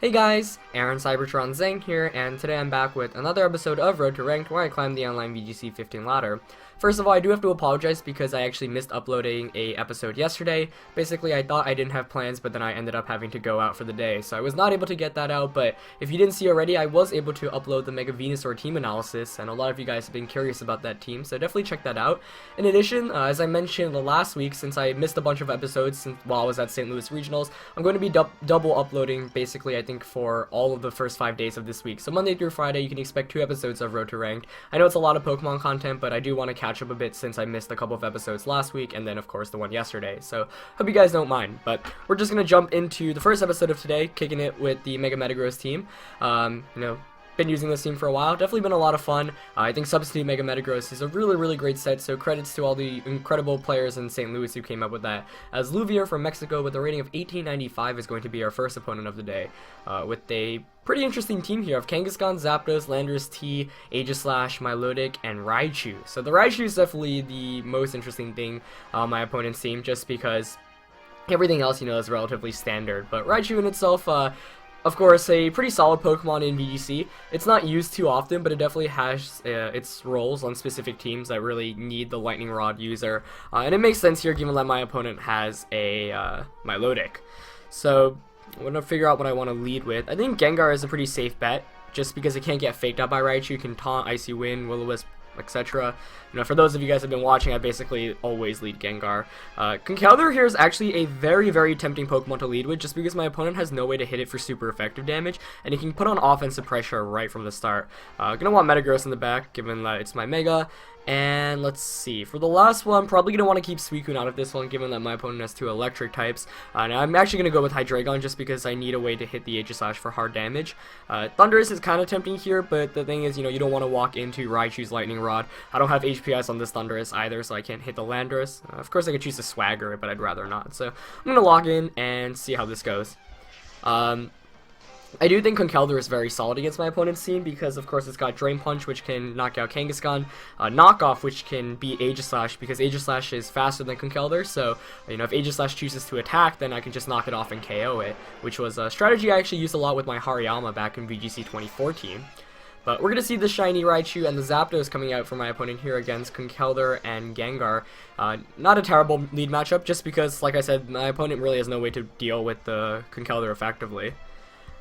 Hey guys, Aaron Cybertron Zhang here, and today I'm back with another episode of Road to Ranked where I climb the online VGC 15 ladder. First of all, I do have to apologize because I actually missed uploading a episode yesterday. Basically, I thought I didn't have plans, but then I ended up having to go out for the day, so I was not able to get that out. But if you didn't see already, I was able to upload the Mega Venusaur team analysis, and a lot of you guys have been curious about that team, so definitely check that out. In addition, as I mentioned last week, since I missed a bunch of episodes while I was at St. Louis Regionals, I'm going to be double uploading, basically, I think, for all of the first 5 days of this week. So Monday through Friday, you can expect 2 episodes of Road to Ranked. I know it's a lot of Pokemon content, but I do want to catch up a bit since I missed a couple of episodes last week, and then, of course, the one yesterday. So hope you guys don't mind. But we're just going to jump into the first episode of today, kicking it with the Mega Metagross team. Been using this team for a while. Definitely been a lot of fun. I think Substitute Mega Metagross is a really great set, so credits to all the incredible players in St. Louis who came up with that. As Luvier from Mexico with a rating of 1895 is going to be our first opponent of the day, with a pretty interesting team here of Kangaskhan, Zapdos, Landorus T, Aegislash, Milotic, and Raichu. So the Raichu is definitely the most interesting thing on my opponent's team, just because everything else, is relatively standard. But Raichu in itself, of course, a pretty solid Pokemon in VGC. It's not used too often, but it definitely has its roles on specific teams that really need the Lightning Rod user. And it makes sense here given that my opponent has a Milotic. So I'm going to figure out what I want to lead with. I think Gengar is a pretty safe bet, just because it can't get faked out by Raichu. You can taunt, Icy Wind, Will-O-Wisp, etc. For those of you guys who have been watching, I basically always lead Gengar. Conkeldurr here is actually a very tempting Pokemon to lead with, just because my opponent has no way to hit it for super effective damage, and he can put on offensive pressure right from the start. Gonna want Metagross in the back, given that it's my Mega. And let's see, for the last one, I'm probably going to want to keep Suicune out of this one, given that my opponent has 2 electric types. And I'm actually going to go with Hydreigon, just because I need a way to hit the Aegislash for hard damage. Thundurus is kind of tempting here, but the thing is, you don't want to walk into Raichu's Lightning Rod. I don't have HPS on this Thundurus either, so I can't hit the Landorus. Of course, I could choose to Swagger it, but I'd rather not. So I'm going to log in and see how this goes. I do think Conkeldurr is very solid against my opponent's team because, of course, it's got Drain Punch, which can knock out Kangaskhan, Knockoff, which can beat Aegislash, because Aegislash is faster than Conkeldurr, so, if Aegislash chooses to attack, then I can just knock it off and KO it, which was a strategy I actually used a lot with my Hariyama back in VGC 2014. But we're going to see the shiny Raichu and the Zapdos coming out for my opponent here against Conkeldurr and Gengar. Not a terrible lead matchup, just because, like I said, my opponent really has no way to deal with the Conkeldurr effectively.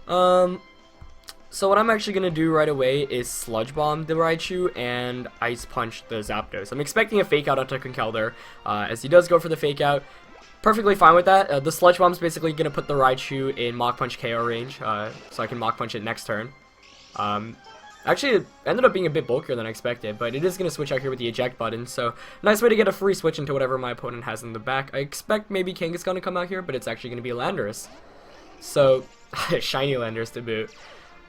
So what I'm actually going to do right away is Sludge Bomb the Raichu and Ice Punch the Zapdos. I'm expecting a Fake Out onto Conkeldurr, as he does go for the Fake Out. Perfectly fine with that. The Sludge Bomb is basically going to put the Raichu in Mach Punch KO range, so I can Mach Punch it next turn. Actually, it ended up being a bit bulkier than I expected, but it is going to switch out here with the eject button, so nice way to get a free switch into whatever my opponent has in the back. I expect maybe Kangaskhan to come out here, but it's actually going to be a Landorus. So, shiny Landorus to boot.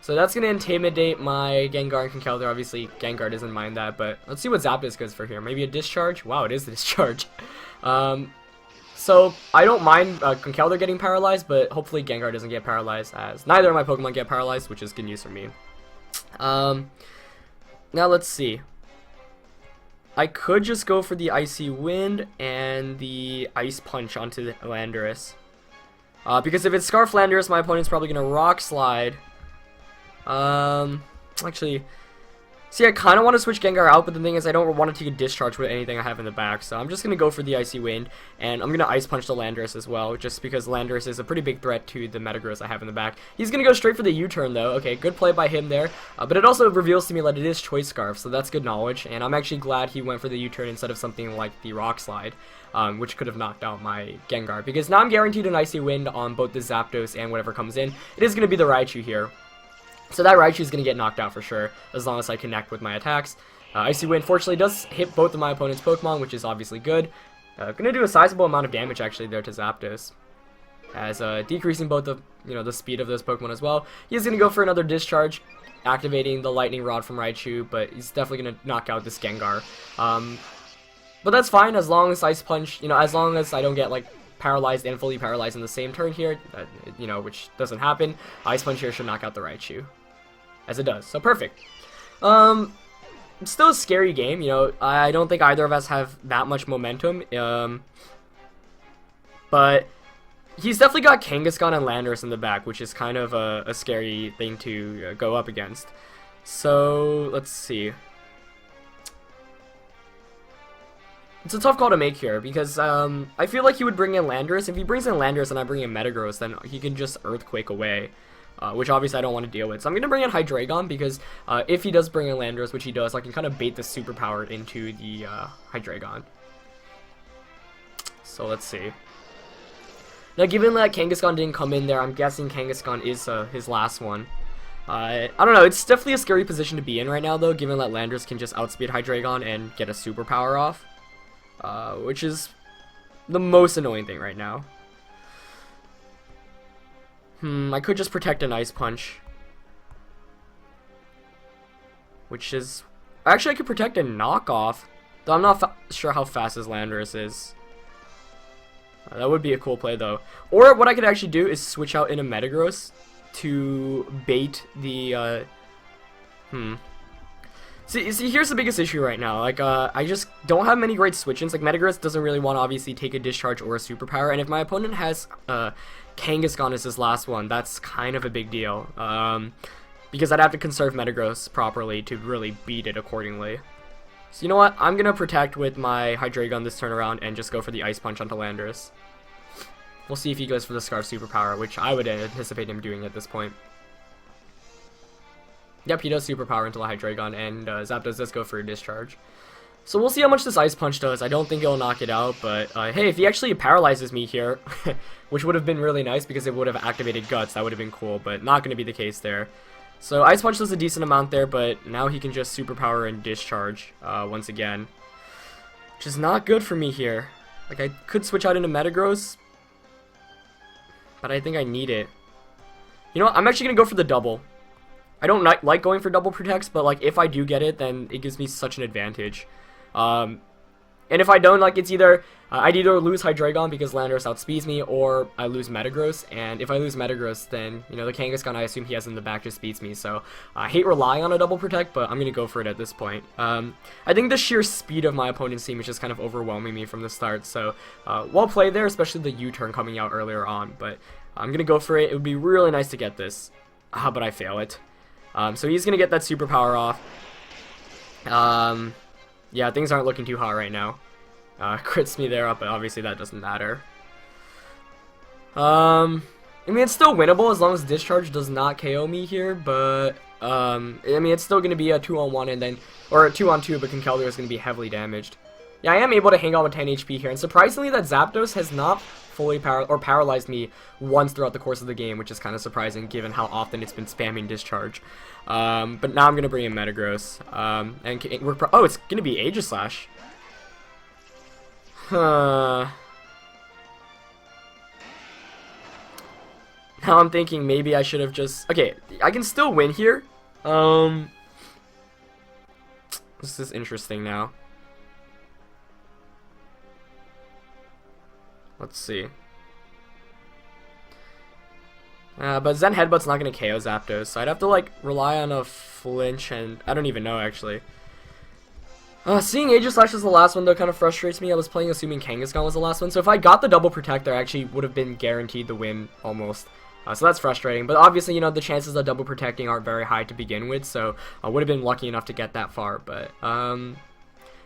So that's going to intimidate my Gengar and Conkeldurr. Obviously, Gengar doesn't mind that, but let's see what Zapdos goes for here. Maybe a Discharge? Wow, it is a Discharge. So I don't mind Conkeldurr getting paralyzed, but hopefully Gengar doesn't get paralyzed, as neither of my Pokemon get paralyzed, which is good news for me. Now let's see. I could just go for the Icy Wind and the Ice Punch onto the Landorus. Because if it's Scarf Landorus, my opponent's probably going to Rock Slide. Actually, see, I kind of want to switch Gengar out, but the thing is I don't want to take a Discharge with anything I have in the back, so I'm just going to go for the Icy Wind, and I'm going to Ice Punch the Landorus as well, just because Landorus is a pretty big threat to the Metagross I have in the back. He's going to go straight for the U-turn, though. Okay, good play by him there, but it also reveals to me that it is Choice Scarf, so that's good knowledge, and I'm actually glad he went for the U-turn instead of something like the Rock Slide. Which could have knocked out my Gengar, because now I'm guaranteed an Icy Wind on both the Zapdos and whatever comes in. It is going to be the Raichu here. So that Raichu is going to get knocked out for sure, as long as I connect with my attacks. Icy Wind, fortunately, does hit both of my opponent's Pokemon, which is obviously good. Going to do a sizable amount of damage, actually, there to Zapdos, as decreasing both the, the speed of those Pokemon as well. He's going to go for another Discharge, activating the Lightning Rod from Raichu, but he's definitely going to knock out this Gengar. But that's fine, as long as Ice Punch, as long as I don't get, paralyzed and fully paralyzed in the same turn here, which doesn't happen. Ice Punch here should knock out the Raichu, as it does, so perfect. Still a scary game, I don't think either of us have that much momentum, but he's definitely got Kangaskhan and Landorus in the back, which is kind of a scary thing to go up against. So, let's see. It's a tough call to make here, because I feel like he would bring in Landorus. If he brings in Landorus and I bring in Metagross, then he can just Earthquake away, which obviously I don't want to deal with. So I'm going to bring in Hydreigon, because if he does bring in Landorus, which he does, I can kind of bait the Superpower into the Hydreigon. So let's see. Now, given that Kangaskhan didn't come in there, I'm guessing Kangaskhan is his last one. I don't know, it's definitely a scary position to be in right now, though, given that Landorus can just outspeed Hydreigon and get a Superpower off. Which is the most annoying thing right now. I could just protect an Ice Punch. Which is... Actually, I could protect a Knockoff. Though I'm not sure how fast his Landorus is. That would be a cool play, though. Or what I could actually do is switch out into Metagross to bait the... See, here's the biggest issue right now. Like, I just don't have many great switch-ins. Like, Metagross doesn't really want to obviously take a Discharge or a Superpower, and if my opponent has Kangaskhan as his last one, that's kind of a big deal. Because I'd have to conserve Metagross properly to really beat it accordingly. So you know what? I'm gonna protect with my Hydreigon this turn around and just go for the Ice Punch onto Landorus. We'll see if he goes for the Scarf Superpower, which I would anticipate him doing at this point. Yep, he does Superpower into the Hydreigon, and Zapdos does go for a Discharge. So we'll see how much this Ice Punch does. I don't think it'll knock it out, but hey, if he actually paralyzes me here, which would have been really nice because it would have activated Guts, that would have been cool, but not going to be the case there. So Ice Punch does a decent amount there, but now he can just Superpower and Discharge once again, which is not good for me here. Like, I could switch out into Metagross, but I think I need it. You know what? I'm actually going to go for the double. I don't like going for double protects, but like if I do get it, then it gives me such an advantage. And if I don't, like, it's either I'd either lose Hydreigon because Landorus outspeeds me, or I lose Metagross. And if I lose Metagross, then you know the Kangaskhan I assume he has in the back just beats me. So I hate relying on a double protect, but I'm gonna go for it at this point. I think the sheer speed of my opponent's team is just kind of overwhelming me from the start. So well played there, especially the U-turn coming out earlier on. But I'm gonna go for it. It would be really nice to get this, but I fail it. So he's going to get that Superpower off. Yeah, things aren't looking too hot right now. Crits me there up, but obviously that doesn't matter. I mean, it's still winnable as long as Discharge does not KO me here, but, I mean, it's still going to be a 2-on-1 and then, or a 2-on-2, but Conkeldurr is going to be heavily damaged. Yeah, I am able to hang on with 10 HP here, and surprisingly that Zapdos has not fully paralyzed me once throughout the course of the game, which is kind of surprising given how often it's been spamming Discharge. But now I'm going to bring in Metagross, and oh, it's going to be Aegislash. Now I'm thinking maybe I should have just... Okay, I can still win here. This is interesting now. Let's see. But Zen Headbutt's not going to KO Zapdos, so I'd have to, like, rely on a flinch, and I don't even know, actually. Seeing Aegislash as the last one, though, kind of frustrates me. I was playing assuming Kangaskhan was the last one, so if I got the double protect, I actually would have been guaranteed the win, almost. So that's frustrating, but obviously, you know, the chances of double protecting aren't very high to begin with, so I would have been lucky enough to get that far, but,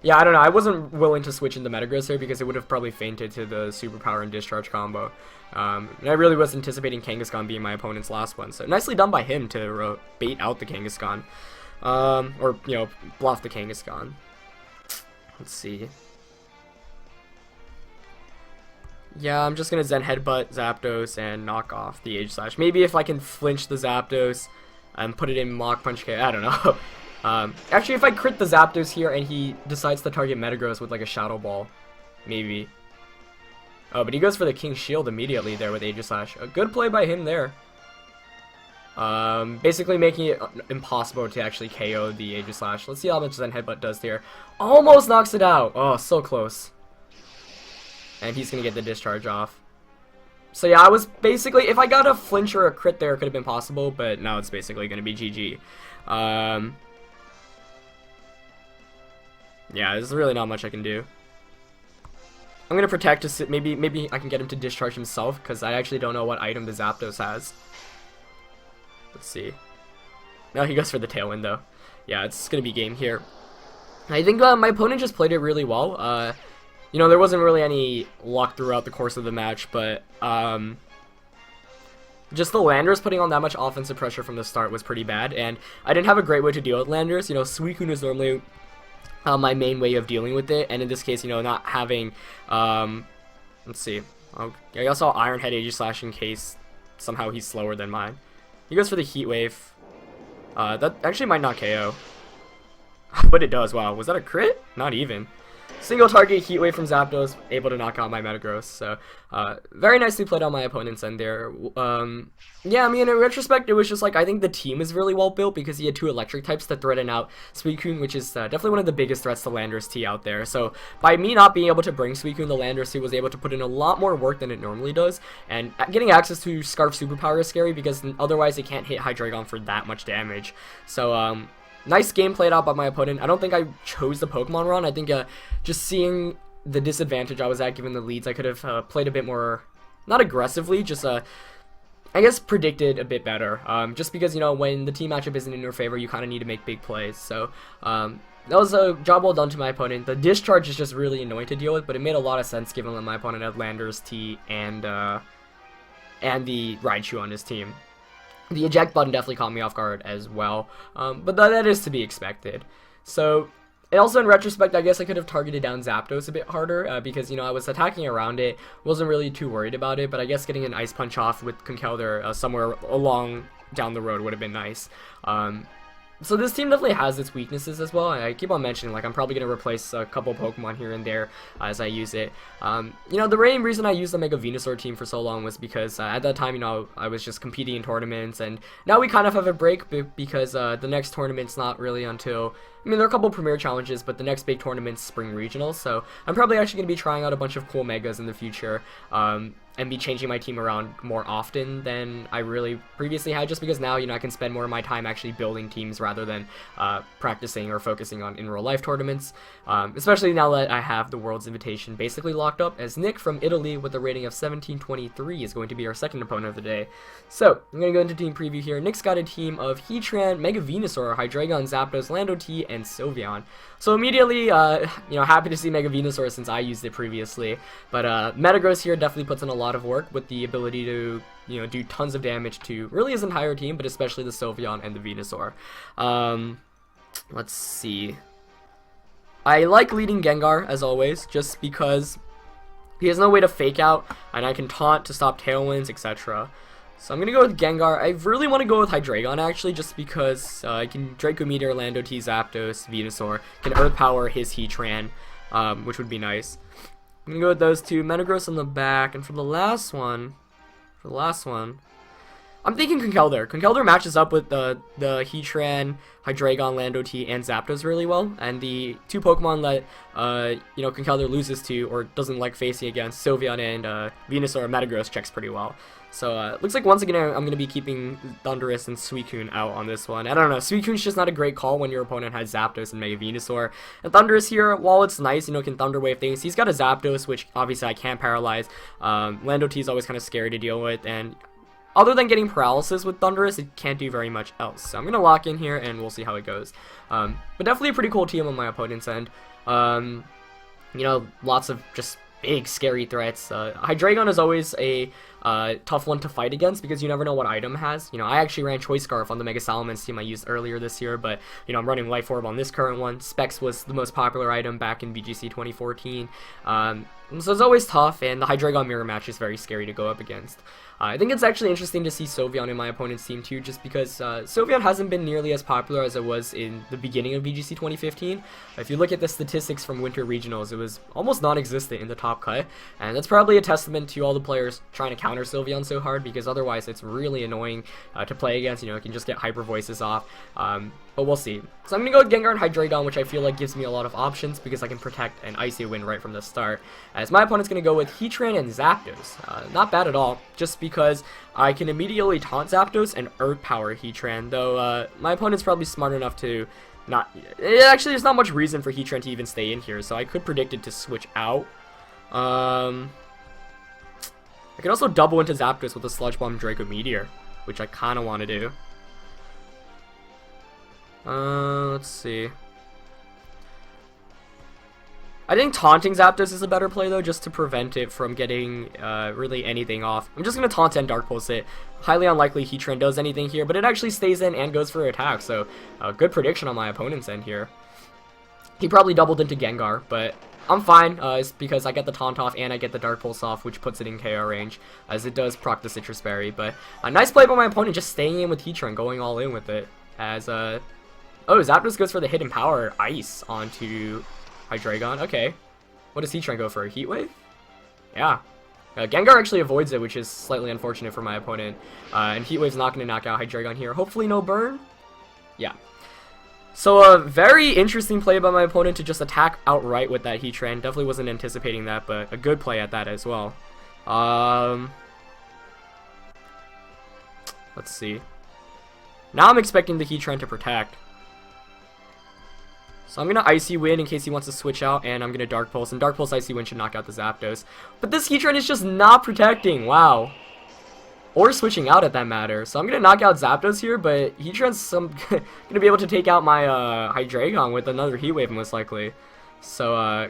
yeah, I don't know. I wasn't willing to switch into Metagross here because it would have probably fainted to the Superpower and Discharge combo. And I really was anticipating Kangaskhan being my opponent's last one. So nicely done by him to bait out the Kangaskhan. Or, you know, bluff the Kangaskhan. Let's see. Yeah, I'm just going to Zen Headbutt Zapdos and knock off the Aegislash. Maybe if I can flinch the Zapdos and put it in Mach Punch K. I don't know. Actually, if I crit the Zapdos here and he decides to target Metagross with like a Shadow Ball, maybe. Oh, but he goes for the King's Shield immediately there with Aegislash. A good play by him there. Basically making it impossible to actually KO the Aegislash. Let's see how much Zen Headbutt does here. Almost knocks it out. Oh, so close. And he's going to get the Discharge off. So yeah, I was basically, if I got a flinch or a crit there, it could have been possible, but now it's basically going to be GG. Yeah, there's really not much I can do. I'm gonna protect to sit. Maybe I can get him to discharge himself, because I actually don't know what item the Zapdos has. Let's see. No, he goes for the Tailwind though. Yeah, it's gonna be game here. I think my opponent just played it really well. You know, there wasn't really any luck throughout the course of the match, but just the Landers putting on that much offensive pressure from the start was pretty bad, and I didn't have a great way to deal with Landers. You know, Suicune is normally my main way of dealing with it, and in this case, you know, not having, let's see, I also Iron Head Aegislash in case somehow he's slower than mine. He goes for the Heat Wave. That actually might not KO. But it does. Wow, was that a crit? Not even. Single target Heat Wave from Zapdos, able to knock out my Metagross. So, very nicely played on my opponent's end there. Yeah, I mean, in retrospect, it was just like, I think the team is really well built because he had 2 electric types to threaten out Suicune, which is definitely one of the biggest threats to Landorus T out there. So, by me not being able to bring Suicune, the Landorus T was able to put in a lot more work than it normally does. And getting access to Scarf Superpower is scary because otherwise it can't hit Hydreigon for that much damage. So, nice game played out by my opponent. I don't think I chose the Pokemon run. I think just seeing the disadvantage I was at given the leads, I could have played a bit more, not aggressively, just I guess predicted a bit better. Just because, you know, when the team matchup isn't in your favor, you kind of need to make big plays. So that was a job well done to my opponent. The Discharge is just really annoying to deal with, but it made a lot of sense given that my opponent had Landers T and the Raichu on his team. The eject button definitely caught me off guard as well, but that is to be expected. So, and also in retrospect, I guess I could have targeted down Zapdos a bit harder, because, you know, I was attacking around it, wasn't really too worried about it, but I guess getting an Ice Punch off with Conkeldurr somewhere along down the road would have been nice. So this team definitely has its weaknesses as well. I keep on mentioning, like, I'm probably going to replace a couple Pokemon here and there as I use it. You know, the main reason I used the Mega Venusaur team for so long was because at that time, you know, I was just competing in tournaments, and now we kind of have a break because the next tournament's not really until, I mean, there are a couple Premier Challenges, but the next big tournament's Spring Regionals, so I'm probably actually going to be trying out a bunch of cool Megas in the future. And be changing my team around more often than I really previously had, just because now, you know, I can spend more of my time actually building teams rather than practicing or focusing on in real life tournaments, especially now that I have the World's Invitation basically locked up, as Nick from Italy with a rating of 1723 is going to be our second opponent of the day. So, I'm going to go into team preview here. Nick's got a team of Heatran, Mega Venusaur, Hydreigon, Zapdos, Lando T, and Sylveon. So immediately, you know, happy to see Mega Venusaur since I used it previously, but Metagross here definitely puts in a lot of work with the ability to, you know, do tons of damage to really his entire team, but especially the Sylveon and the Venusaur. Let's see. I like leading Gengar, as always, just because he has no way to fake out, and I can taunt to stop Tailwinds, etc. So I'm going to go with Gengar. I really want to go with Hydreigon, actually, just because I can Draco Meteor, Lando T, Zapdos, Venusaur, can Earth Power his Heatran, which would be nice. I'm going to go with those two, Metagross on the back, and for the last one, I'm thinking Conkeldurr. Conkeldurr matches up with the Heatran, Hydreigon, Lando T, and Zapdos really well, and the 2 Pokemon that, you know, Conkeldurr loses to, or doesn't like facing against, Sylveon and Venusaur, Metagross checks pretty well. So, looks like once again I'm going to be keeping Thundurus and Suicune out on this one. I don't know, Suicune's just not a great call when your opponent has Zapdos and Mega Venusaur. And Thundurus here, while it's nice, you know, can Thunder Wave things, he's got a Zapdos, which obviously I can't paralyze. Lando T is always kind of scary to deal with, and other than getting paralysis with Thundurus, it can't do very much else. So I'm going to lock in here, and we'll see how it goes. But definitely a pretty cool team on my opponent's end. You know, lots of just big, scary threats. Hydreigon is always a tough one to fight against because you never know what item has. You know, I actually ran Choice Scarf on the Mega Salamence team I used earlier this year, but, you know, I'm running Life Orb on this current one. Specs was the most popular item back in VGC 2014. So it's always tough, and the Hydreigon Mirror Match is very scary to go up against. I think it's actually interesting to see Sylveon in my opponent's team too, just because Sylveon hasn't been nearly as popular as it was in the beginning of VGC 2015. If you look at the statistics from Winter Regionals, it was almost non-existent in the top cut, and that's probably a testament to all the players trying to counter Sylveon so hard, because otherwise it's really annoying to play against. You know, it can just get Hyper Voices off, but we'll see. So I'm going to go with Gengar and Hydreigon, which I feel like gives me a lot of options because I can protect an Icy Wind right from the start, as my opponent's going to go with Heatran and Zapdos. Not bad at all, just because I can immediately taunt Zapdos and Earth Power Heatran, though my opponent's probably smart enough to not... Actually, there's not much reason for Heatran to even stay in here, so I could predict it to switch out. I could also double into Zapdos with a Sludge Bomb Draco Meteor, which I kind of want to do. Let's see. I think taunting Zapdos is a better play though, just to prevent it from getting really anything off. I'm just going to taunt and Dark Pulse it. Highly unlikely Heatran does anything here, but it actually stays in and goes for attack, so good prediction on my opponent's end here. He probably doubled into Gengar, but I'm fine, it's because I get the taunt off and I get the Dark Pulse off, which puts it in KO range, as it does proc the Citrus Berry. But a nice play by my opponent, just staying in with Heatran, going all in with it. As, oh, Zapdos goes for the Hidden Power Ice onto Hydreigon. Okay. What does Heatran go for? A Heat Wave? Yeah. Gengar actually avoids it, which is slightly unfortunate for my opponent. And Heat Wave's not going to knock out Hydreigon here. Hopefully no burn? Yeah. So a very interesting play by my opponent to just attack outright with that Heatran. Definitely wasn't anticipating that, but a good play at that as well. Let's see. Now I'm expecting the Heatran to protect. So I'm going to Icy Wind in case he wants to switch out, and I'm going to Dark Pulse, and Dark Pulse Icy Wind should knock out the Zapdos. But this Heatran is just not protecting, wow. Or switching out at that matter. So I'm going to knock out Zapdos here, but Heatran's going to be able to take out my Hydreigon with another Heat Wave most likely. So,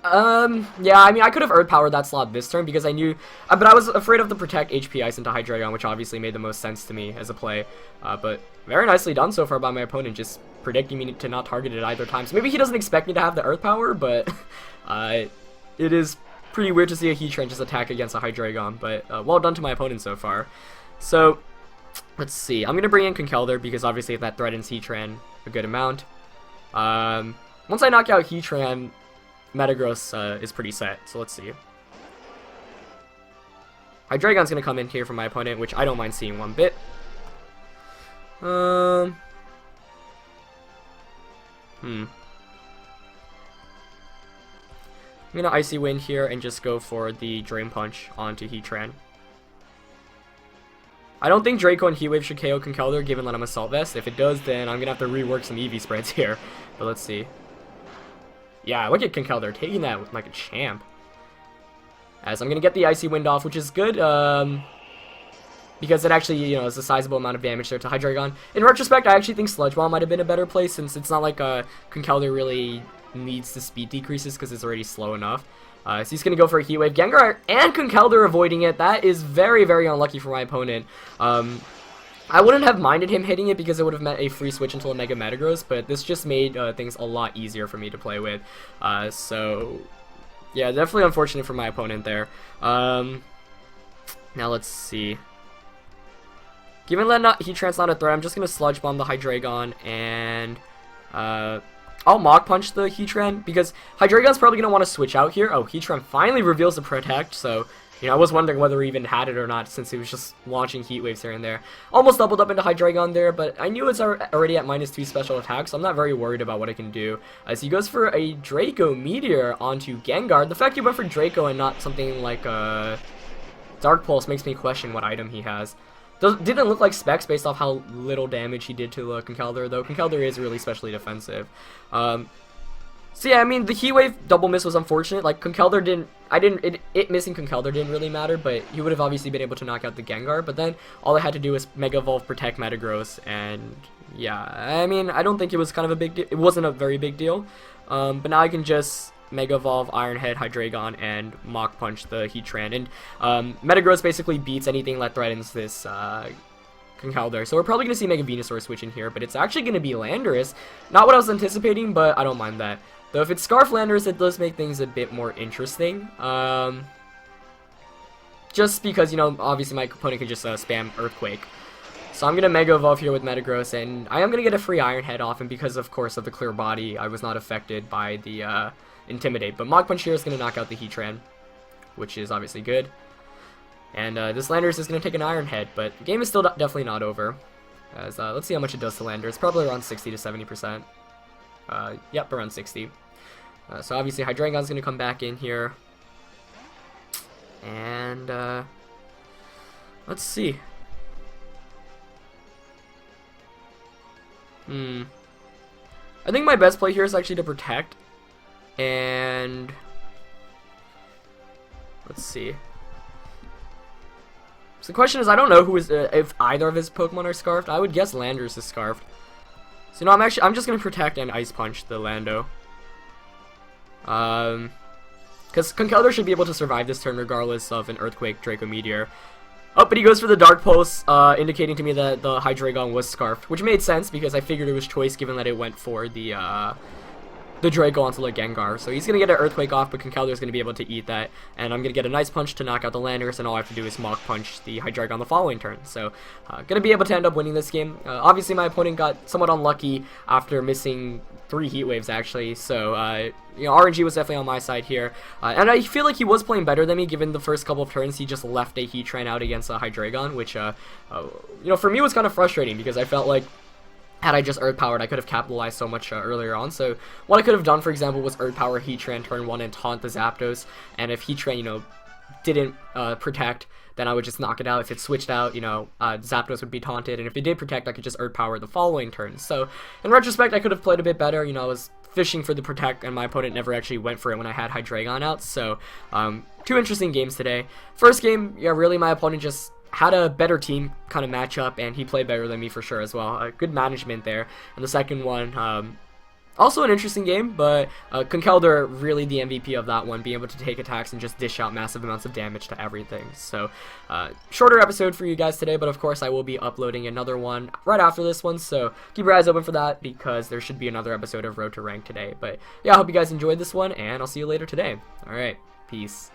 yeah, I mean, I could have Earth Powered that slot this turn because I knew, but I was afraid of the Protect HP Ice into Hydreigon, which obviously made the most sense to me as a play. But very nicely done so far by my opponent, just predicting me to not target it either time. So maybe he doesn't expect me to have the Earth Power, but it is pretty weird to see a Heatran just attack against a Hydreigon, but well done to my opponent so far. So, let's see. I'm going to bring in Conkeldurr because obviously that threatens Heatran a good amount. Once I knock out Heatran, Metagross is pretty set, so let's see. Hydreigon's going to come in here for my opponent, which I don't mind seeing one bit. I'm going to Icy Wind here and just go for the Drain Punch onto Heatran. I don't think Draco and Heat Wave should KO Conkeldurr given that I'm Assault Vest. If it does, then I'm going to have to rework some EV spreads here. But let's see. Yeah, look at Conkeldurr taking that like a champ. As I'm going to get the Icy Wind off, which is good. Because it actually, you know, is a sizable amount of damage there to Hydreigon. In retrospect, I actually think Sludge Bomb might have been a better play since it's not like Conkeldurr really needs the speed decreases because it's already slow enough. So he's going to go for a Heat Wave. Gengar and Conkeldurr avoiding it. That is very, very unlucky for my opponent. I wouldn't have minded him hitting it because it would have meant a free switch into a Mega Metagross, but this just made things a lot easier for me to play with. So, yeah, definitely unfortunate for my opponent there. Now let's see. Given that Heatran's not a threat, I'm just going to Sludge Bomb the Hydreigon and I'll Mach Punch the Heatran because Hydreigon's probably going to want to switch out here. Oh, Heatran finally reveals the Protect, so, you know, I was wondering whether he even had it or not since he was just launching Heat Waves here and there. Almost doubled up into Hydreigon there, but I knew it's already at -2 special attack, so I'm not very worried about what it can do. As he goes for a Draco Meteor onto Gengar. The fact he went for Draco and not something like Dark Pulse makes me question what item he has. Didn't look like Specs based off how little damage he did to Conkeldurr, though Conkeldurr is really specially defensive. So yeah, I mean, the Heat Wave double miss was unfortunate. Like, Conkeldurr didn't, it missing Conkeldurr didn't really matter, but he would have obviously been able to knock out the Gengar, but then all I had to do was Mega Evolve, Protect Metagross, and yeah, I mean, I don't think it was kind of a big deal. It wasn't a very big deal, but now I can just Mega Evolve, Iron Head, Hydreigon, and Mach Punch the Heatran. And Metagross basically beats anything that threatens this Conkeldurr. So we're probably going to see Mega Venusaur switch in here, but it's actually going to be Landorus. Not what I was anticipating, but I don't mind that. Though if it's Scarf Landorus, it does make things a bit more interesting. Just because, you know, obviously my opponent can just spam Earthquake. So I'm going to Mega Evolve here with Metagross, and I am going to get a free Iron Head off, and because, of course, of the Clear Body, I was not affected by the Intimidate. But Mach Punch here is going to knock out the Heatran, which is obviously good. And this Landorus is going to take an Iron Head, but the game is still definitely not over. As let's see how much it does to Landorus. Probably around 60 to 70%. Yep, around 60. So obviously Hydreigon's going to come back in here. And let's see. I think my best play here is actually to Protect. And let's see. So the question is, I don't know who is if either of his Pokemon are scarfed. I would guess Landorus is scarfed. So no, I'm just gonna protect and Ice Punch the Lando. Because Conkeldurr should be able to survive this turn regardless of an Earthquake, Draco Meteor. Oh, but he goes for the Dark Pulse, indicating to me that the Hydreigon was scarfed, which made sense because I figured it was choice given that it went for the Draco onto the Gengar. So he's going to get an Earthquake off, but Conkeldurr's going to be able to eat that, and I'm going to get a nice punch to knock out the Landorus, and all I have to do is Mach Punch the Hydreigon the following turn. So, going to be able to end up winning this game. Obviously, my opponent got somewhat unlucky after missing 3 Heat Waves, actually, so, you know, RNG was definitely on my side here, and I feel like he was playing better than me, given the first couple of turns he just left a Heatran out against a Hydreigon, which, you know, for me was kind of frustrating, because I felt like had I just Earth Powered, I could have capitalized so much earlier on. So what I could have done, for example, was Earth Power Heatran turn 1 and taunt the Zapdos, and if Heatran, you know, didn't protect, then I would just knock it out. If it switched out, you know, Zapdos would be taunted, and if it did protect, I could just Earth Power the following turn. So in retrospect, I could have played a bit better. You know, I was fishing for the protect, and my opponent never actually went for it when I had Hydreigon out. So 2 interesting games today. First game, yeah, really my opponent just had a better team kind of matchup, and he played better than me for sure as well. Good management there. And the second one, also an interesting game, but Conkeldurr really the MVP of that one, being able to take attacks and just dish out massive amounts of damage to everything. So shorter episode for you guys today, but of course I will be uploading another one right after this one, so keep your eyes open for that, because there should be another episode of Road to Rank today. But yeah, I hope you guys enjoyed this one, and I'll see you later today. Alright, peace.